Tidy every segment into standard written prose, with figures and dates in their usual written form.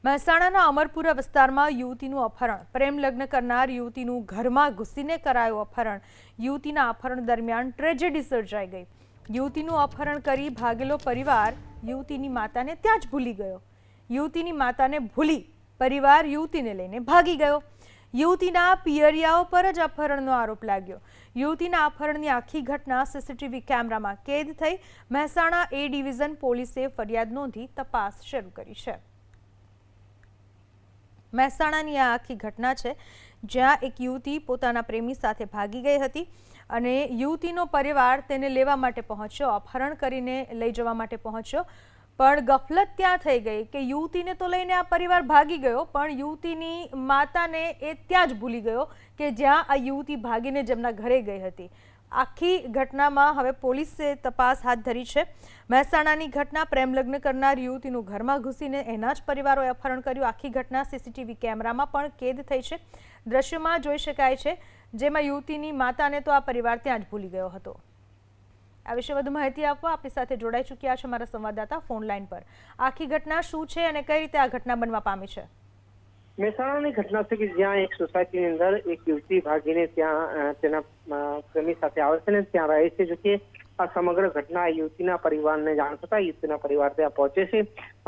મહેસાણાના અમરપુરા વિસ્તારમાં યુવતીનું અપહરણ, પ્રેમ લગ્ન કરનાર યુવતીનું ઘરમાં ઘૂસીને કરાયું અપહરણ. યુવતીના અપહરણ દરમિયાન ટ્રેજેડી સર્જાઈ ગઈ. યુવતીનું અપહરણ કરી ભાગેલો પરિવાર યુવતીની માતાને ત્યાં જ ભૂલી ગયો. યુવતીની માતાને ભૂલી પરિવાર યુવતીને લઈને ભાગી ગયો. યુવતીના પિયરિયાઓ પર જ અપહરણનો આરોપ લાગ્યો. યુવતીના અપહરણની આખી ઘટના સીસીટીવી કેમેરામાં કેદ થઈ. મહેસાણા એ ડિવિઝન પોલીસે ફરિયાદ નોંધી તપાસ શરૂ કરી છે. મહેસાણાની આ આખી ઘટના છે, જ્યાં એક યુવતી પોતાના પ્રેમી સાથે ભાગી ગઈ હતી અને યુવતીનો પરિવાર તેને લેવા માટે પહોંચ્યો, અપહરણ કરીને લઈ જવા માટે પહોંચ્યો. પણ ગફલત ત્યાં થઈ ગઈ કે યુવતીને તો લઈને આ પરિવાર ભાગી ગયો, પણ યુવતીની માતાને એ ત્યાં જ ભૂલી ગયો કે જ્યાં આ યુવતી ભાગીને જેમના ઘરે ગઈ હતી. આખી ઘટનામાં હવે પોલીસે તપાસ હાથ ધરી છે. મહેસાણાની ઘટના, પ્રેમ લગ્ન કરનાર યુવતીનું ઘરમાં ઘૂસીને એના જ પરિવારોએ અપહરણ કર્યું. આખી ઘટના સીસીટીવી કેમેરામાં પણ કેદ થઈ છે. દ્રશ્યમાં જોઈ શકાય છે, જેમાં યુવતીની માતાને તો આ પરિવાર ત્યાં જ ભૂલી ગયો હતો. આ વિશે વધુ માહિતી આપવા આપણી સાથે જોડાઈ ચૂક્યા છે અમારા સંવાદદાતા ફોન લાઈન પર. આખી ઘટના શું છે અને કઈ રીતે આ ઘટના બનવા પામી છે? મહેસાણાની ઘટના છે કે જ્યાં એક સોસાયટીની અંદર એક યુવતી ભાગીને ત્યાં તેના પ્રેમી સાથે આવે છે ને ત્યાં રહે છે. જો કે આ સમગ્ર ઘટના યુવતીના પરિવારને જાણ થતા યુવતીના પરિવાર ત્યાં પહોંચે છે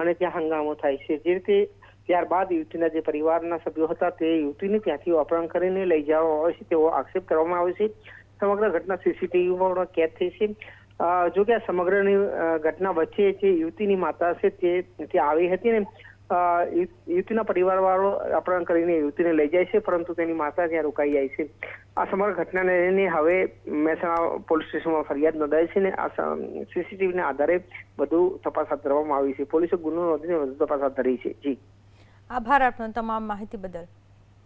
અને ત્યાં હંગામો થાય છે. જે રીતે ત્યારબાદ યુવતીના જે પરિવારના સભ્યો હતા તે યુવતીને ત્યાંથી અપહરણ કરીને લઈ જવામાં આવે છે તેવો આક્ષેપ કરવામાં આવે છે. સમગ્ર ઘટના સીસીટીવીમાં પણ કેદ થઈ છે. જો કે આ સમગ્રની ઘટના વચ્ચે જે યુવતીની માતા છે તે ત્યાં આવી હતી ને યુવતીના પરિવારવાળો અપહરણ કરીને યુવતીને લઈ જાય છે, પરંતુ તેની માતા ત્યાં રોકાઈ જાય છે. આ સમગ્ર ઘટનાને લઈને હવે મહેસાણા પોલીસ સ્ટેશનમાં ફરિયાદ નોંધાઈ છે ને આ સીસીટીવીના આધારે વધુ તપાસ હાથ ધરવામાં આવી છે. પોલીસે ગુનો નોંધીને વધુ તપાસ હાથ ધરી છે. જી, આભાર આપનો તમામ માહિતી બદલ.